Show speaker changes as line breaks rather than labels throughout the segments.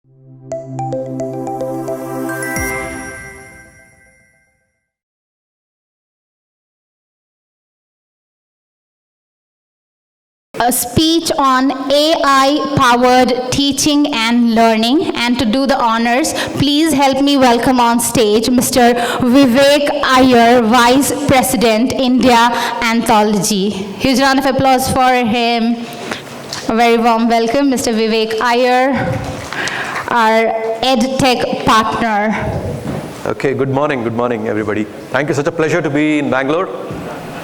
A speech on AI-powered teaching and learning. And to do the honors, please help me welcome on stage Mr. Vivek Iyer, Vice President, India Anthology. Huge round of applause for him. A very warm welcome, Mr. Vivek Iyer, our EdTech partner.
Okay, good morning, everybody. Thank you, such a pleasure to be in Bangalore.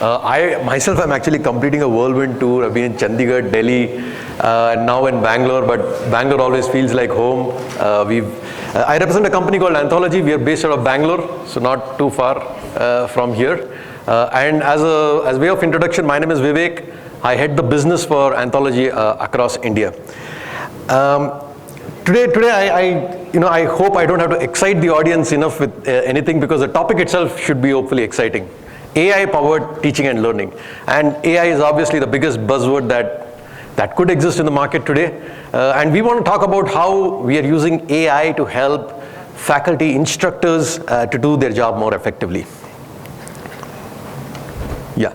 I myself am actually completing a whirlwind tour. I've been in Chandigarh, Delhi, and now in Bangalore, but Bangalore always feels like home. I represent a company called Anthology. We are based out of Bangalore, so not too far from here. And as way of introduction, my name is Vivek. I head the business for Anthology across India. Today, I hope I don't have to excite the audience enough with anything, because the topic itself should be hopefully exciting. AI-powered teaching and learning. And AI is obviously the biggest buzzword that could exist in the market today. And we want to talk about how we are using AI to help faculty, instructors to do their job more effectively. Yeah.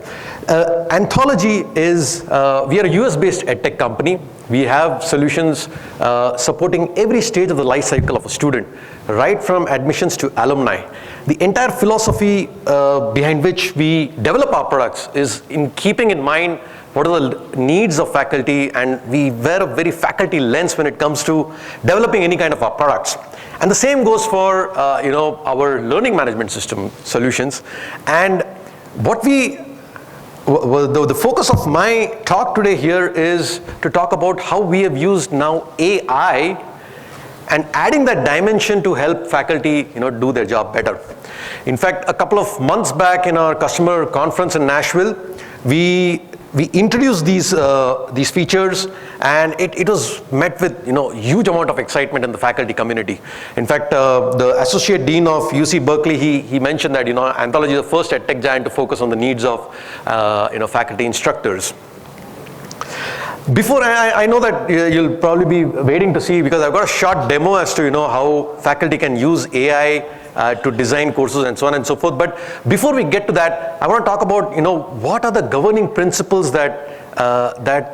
Anthology is, we are a US-based edtech company. We have solutions supporting every stage of the life cycle of a student, right from admissions to alumni. The entire philosophy behind which we develop our products is in keeping in mind what are the needs of faculty, and we wear a very faculty lens when it comes to developing any kind of our products. And the same goes for our learning management system solutions. And the focus of my talk today here is to talk about how we have used now AI and adding that dimension to help faculty do their job better. In fact, a couple of months back in our customer conference in Nashville, we introduced these features, and it was met with huge amount of excitement in the faculty community. In fact, the associate dean of UC Berkeley, he mentioned that Anthology is the first edtech giant to focus on the needs of faculty instructors. Before, I know that you'll probably be waiting to see, because I've got a short demo as to how faculty can use AI to design courses and so on and so forth. But before we get to that, I want to talk about what are the governing principles that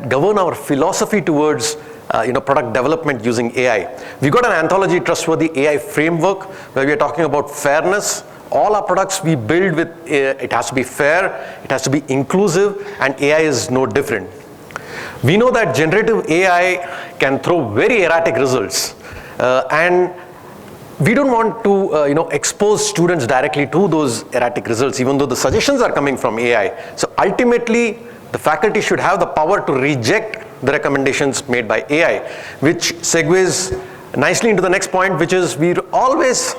govern our philosophy towards product development using AI. We've got an Anthology Trustworthy AI framework where we are talking about fairness. All our products we build with, it has to be fair, it has to be inclusive, and AI is no different. We know that generative AI can throw very erratic results, and we don't want to expose students directly to those erratic results, even though the suggestions are coming from AI. So ultimately, the faculty should have the power to reject the recommendations made by AI, which segues nicely into the next point, which is we're always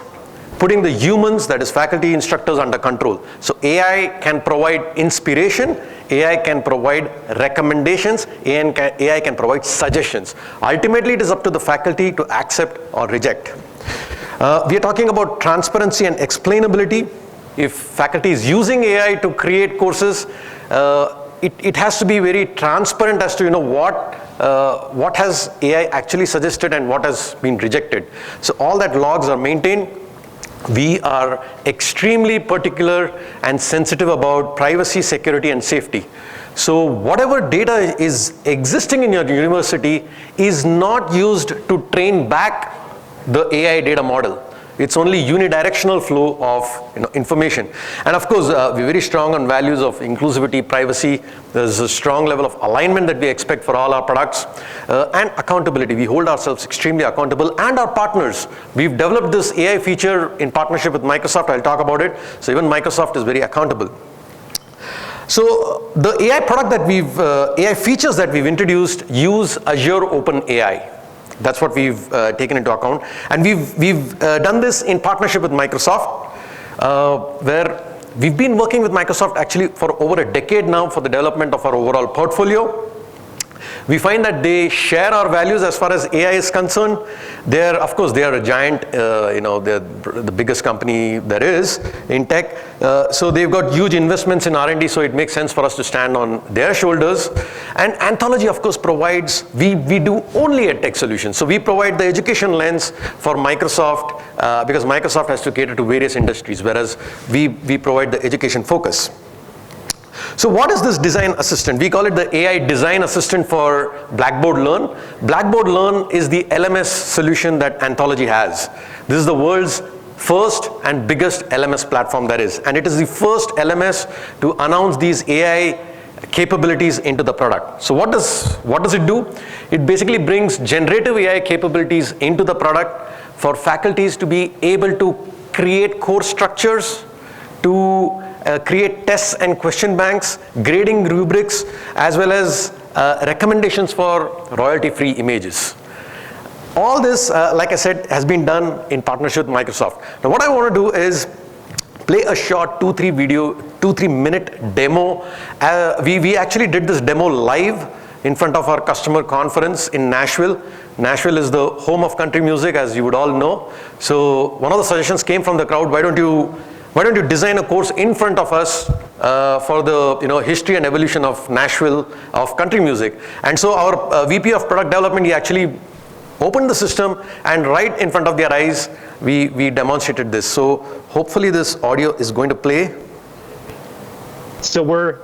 putting the humans, that is faculty, instructors, under control. So AI can provide inspiration, AI can provide recommendations, AI can provide suggestions. Ultimately, it is up to the faculty to accept or reject. We are talking about transparency and explainability. If faculty is using AI to create courses, it has to be very transparent as to what has AI actually suggested and what has been rejected. So all that logs are maintained. We are extremely particular and sensitive about privacy, security, and safety. So whatever data is existing in your university is not used to train back the AI data model. It's only unidirectional flow of information. And of course, we're very strong on values of inclusivity, privacy. There's a strong level of alignment that we expect for all our products. And accountability. We hold ourselves extremely accountable, and our partners. We've developed this AI feature in partnership with Microsoft. I'll talk about it. So even Microsoft is very accountable. So the AI product that AI features that we've introduced use Azure OpenAI. That's what we've taken into account. And we've done this in partnership with Microsoft, where we've been working with Microsoft actually for over a decade now for the development of our overall portfolio. We find that they share our values as far as AI is concerned. Of course, they are a giant, they're the biggest company there is in tech. So they've got huge investments in R&D, so it makes sense for us to stand on their shoulders. And Anthology, of course, provides, we do only a tech solution. So we provide the education lens for Microsoft, because Microsoft has to cater to various industries, whereas we provide the education focus. So what is this design assistant? We call it the AI design assistant for Blackboard Learn. Blackboard Learn is the LMS solution that Anthology has. This is the world's first and biggest LMS platform there is. And it is the first LMS to announce these AI capabilities into the product. So what does it do? It basically brings generative AI capabilities into the product for faculties to be able to create course structures, to create tests and question banks, grading rubrics, as well as recommendations for royalty-free images. All this, like I said, has been done in partnership with Microsoft. Now what I want to do is play a short 2-3 minute demo. We actually did this demo live in front of our customer conference in Nashville. Nashville is the home of country music, as you would all know. So one of the suggestions came from the crowd, why don't you design a course in front of us for the history and evolution of Nashville, of country music. And so our VP of product development, he actually opened the system, and right in front of their eyes, we demonstrated this. So hopefully this audio is going to play.
So we're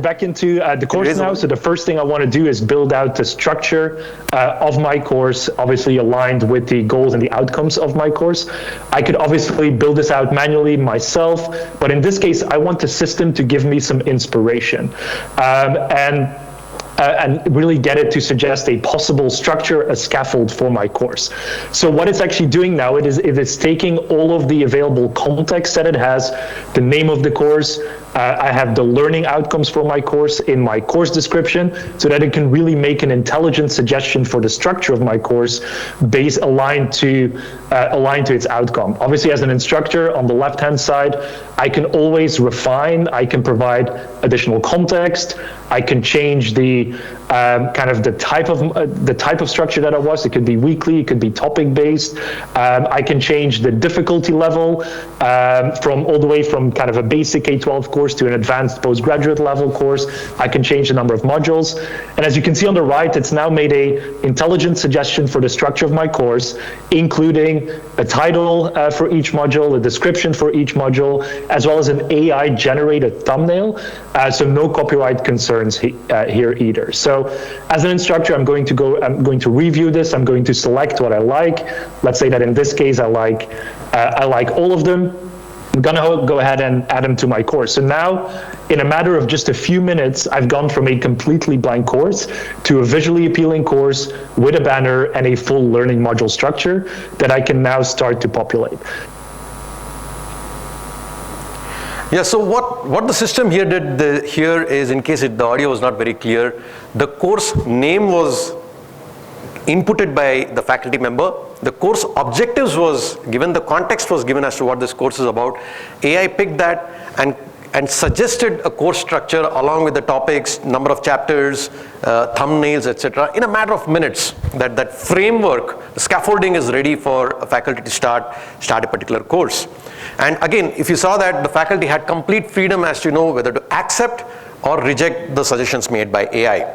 back into the course now. So the first thing I want to do is build out the structure of my course, obviously aligned with the goals and the outcomes of my course. I could obviously build this out manually myself, but in this case, I want the system to give me some inspiration. And really get it to suggest a possible structure, a scaffold for my course. So what it's actually doing now, it is taking all of the available context that it has, the name of the course, I have the learning outcomes for my course in my course description, so that it can really make an intelligent suggestion for the structure of my course based aligned to its outcome. Obviously, as an instructor on the left-hand side, I can always refine, I can provide additional context, I can change the the type of structure that I was. It could be weekly, it could be topic based. I can change the difficulty level from all the way from kind of a basic K-12 course to an advanced postgraduate level course. I can change the number of modules. And as you can see on the right, it's now made a intelligent suggestion for the structure of my course, including a title for each module, a description for each module, as well as an AI generated thumbnail. So no copyright concerns here either. So as an instructor, I'm going to review this. I'm going to select what I like. Let's say that in this case, I like all of them. I'm gonna go ahead and add them to my course. So now, in a matter of just a few minutes, I've gone from a completely blank course to a visually appealing course with a banner and a full learning module structure that I can now start to populate.
Yeah, so what the system here did here is, in case the audio was not very clear, the course name was inputted by the faculty member. The course objectives was given, the context was given as to what this course is about. AI picked that and suggested a course structure along with the topics, number of chapters, thumbnails, etc. in a matter of minutes. That framework, the scaffolding is ready for a faculty to start a particular course. And again, if you saw that, the faculty had complete freedom as to know whether to accept or reject the suggestions made by AI.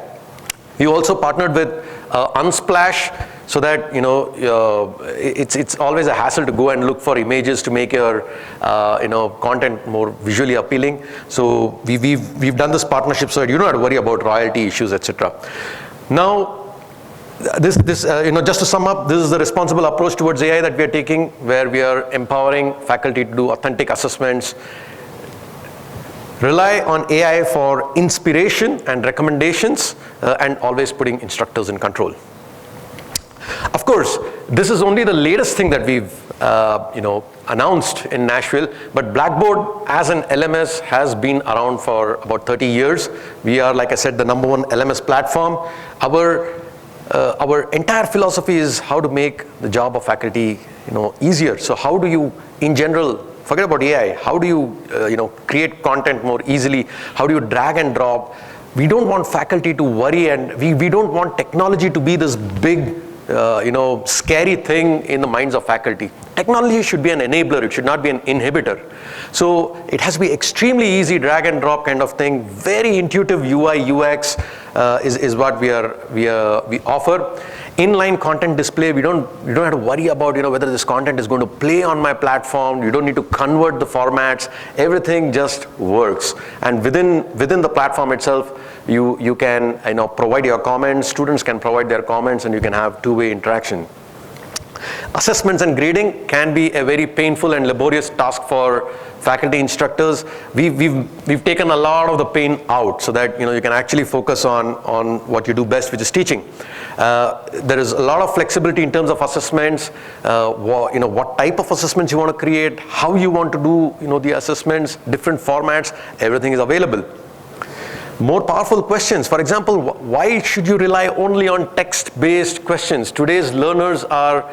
We also partnered with Unsplash, so that it's always a hassle to go and look for images to make your content more visually appealing. So we've done this partnership so that you don't have to worry about royalty issues, etc. Now, this just to sum up, this is the responsible approach towards AI that we are taking, where we are empowering faculty to do authentic assessments, rely on AI for inspiration and recommendations, and always putting instructors in control. Of course, this is only the latest thing that we've announced in Nashville, but Blackboard as an LMS has been around for about 30 years. We are, like I said, the #1 LMS platform. Our entire philosophy is how to make the job of faculty easier. So how do you, in general, forget about AI, how do you create content more easily? How do you drag and drop We don't want faculty to worry, and we don't want technology to be this big, scary thing in the minds of faculty. Technology should be an enabler, it should not be an inhibitor. So it has to be extremely easy, drag and drop kind of thing, very intuitive UI, UX is what we offer. Inline content display, you don't have to worry about whether this content is going to play on my platform. You don't need to convert the formats. Everything just works. And within the platform itself, you can provide your comments. Students can provide their comments, and you can have two-way interaction. Assessments and grading can be a very painful and laborious task for faculty instructors. We've taken a lot of the pain out so that you can actually focus on what you do best, which is teaching. There is a lot of flexibility in terms of assessments, what type of assessments you want to create, how you want to do the assessments, different formats, everything is available. More powerful questions. For example, why should you rely only on text-based questions? Today's learners are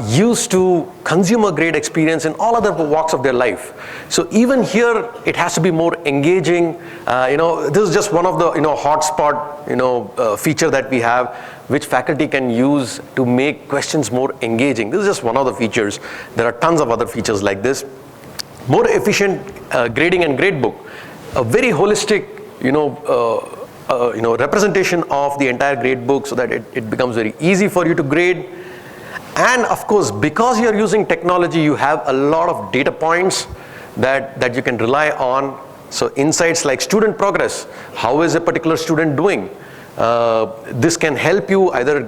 used to consumer-grade experience in all other walks of their life. So even here, it has to be more engaging. This is just one of the hotspot feature that we have, which faculty can use to make questions more engaging. This is just one of the features. There are tons of other features like this. More efficient grading and gradebook. A very holistic representation of the entire grade book so that it becomes very easy for you to grade. And of course, because you're using technology, you have a lot of data points that you can rely on. So insights like student progress, how is a particular student doing? This can help you either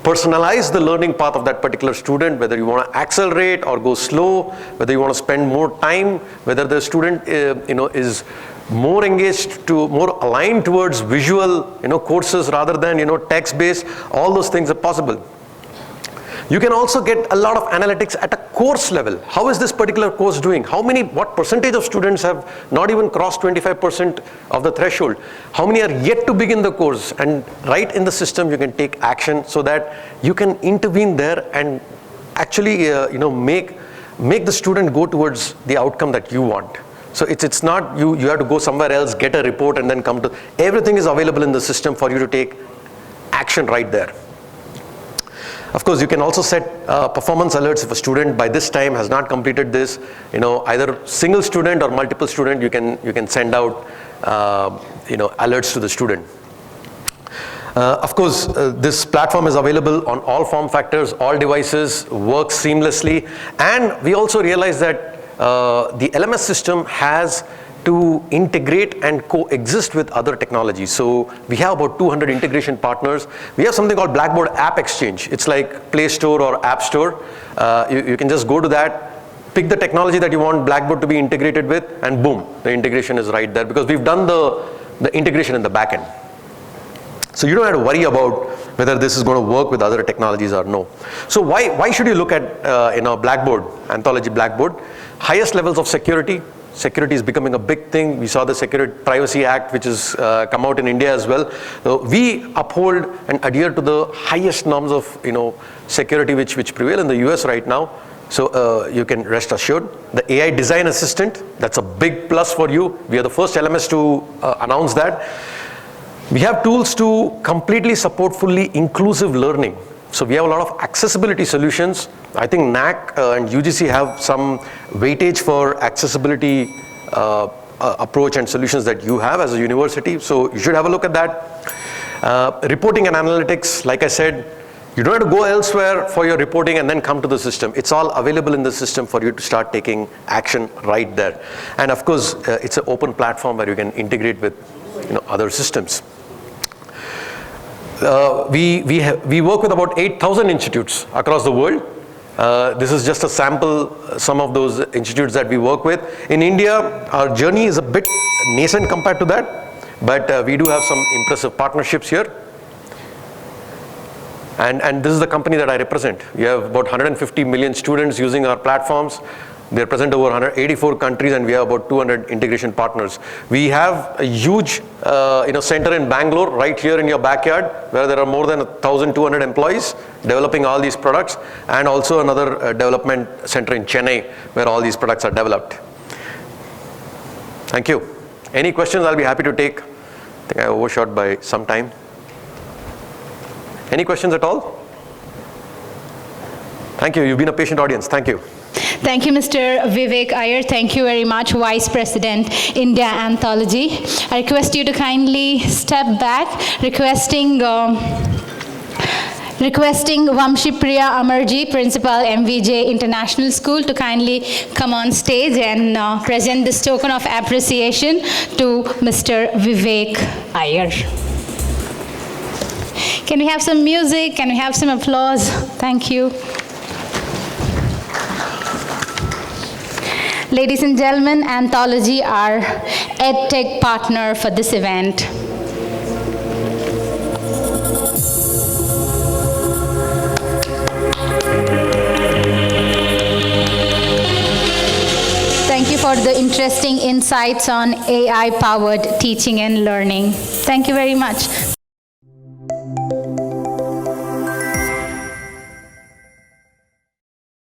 personalize the learning path of that particular student, whether you want to accelerate or go slow, whether you want to spend more time, whether the student is more engaged, more aligned towards visual courses rather than text-based. All those things are possible. You can also get a lot of analytics at a course level. How is this particular course doing? What percentage of students have not even crossed 25% of the threshold? How many are yet to begin the course? And right in the system, you can take action so that you can intervene there and actually make the student go towards the outcome that you want. So it's not you have to go somewhere else, get a report, and then come to. Everything is available in the system for you to take action right there. Of course, you can also set performance alerts if a student by this time has not completed this. Either single student or multiple student, you can send out alerts to the student. Of course, this platform is available on all form factors, all devices, works seamlessly, and we also realize that the LMS system has to integrate and coexist with other technologies. So we have about 200 integration partners. We have something called Blackboard App Exchange. It's like Play Store or App Store. You can just go to that, pick the technology that you want Blackboard to be integrated with, and boom, the integration is right there because we've done the integration in the back end. So you don't have to worry about whether this is going to work with other technologies or no. So why should you look at Blackboard, Anthology Blackboard? Highest levels of security. Security is becoming a big thing. We saw the Security Privacy Act, which has come out in India as well. So we uphold and adhere to the highest norms of security which prevail in the US right now. So you can rest assured. The AI Design Assistant, that's a big plus for you. We are the first LMS to announce that. We have tools to completely support fully inclusive learning. So we have a lot of accessibility solutions. I think NAC and UGC have some weightage for accessibility approach and solutions that you have as a university. So you should have a look at that. Reporting and analytics, like I said, you don't have to go elsewhere for your reporting and then come to the system. It's all available in the system for you to start taking action right there. And of course, it's an open platform where you can integrate with other systems. We work with about 8,000 institutes across the world. This is just a sample, some of those institutes that we work with. In India, our journey is a bit nascent compared to that, but we do have some impressive partnerships here. And this is the company that I represent. We have about 150 million students using our platforms. They're present over 184 countries, and we have about 200 integration partners. We have a huge center in Bangalore, right here in your backyard, where there are more than 1,200 employees developing all these products, and also another development center in Chennai, where all these products are developed. Thank you. Any questions, I'll be happy to take. think I overshot by some time. Any questions at all? Thank you. You've been a patient audience. Thank you.
Thank you, Mr. Vivek Iyer. Thank you very much, Vice President, India Anthology. I request you to kindly step back, requesting Vamshi Priya Amarji, Principal, MVJ International School, to kindly come on stage and present this token of appreciation to Mr. Vivek Iyer. Can we have some music? Can we have some applause? Thank you. Ladies and gentlemen, Anthology, our EdTech partner for this event. Thank you for the interesting insights on AI-powered teaching and learning. Thank you very much.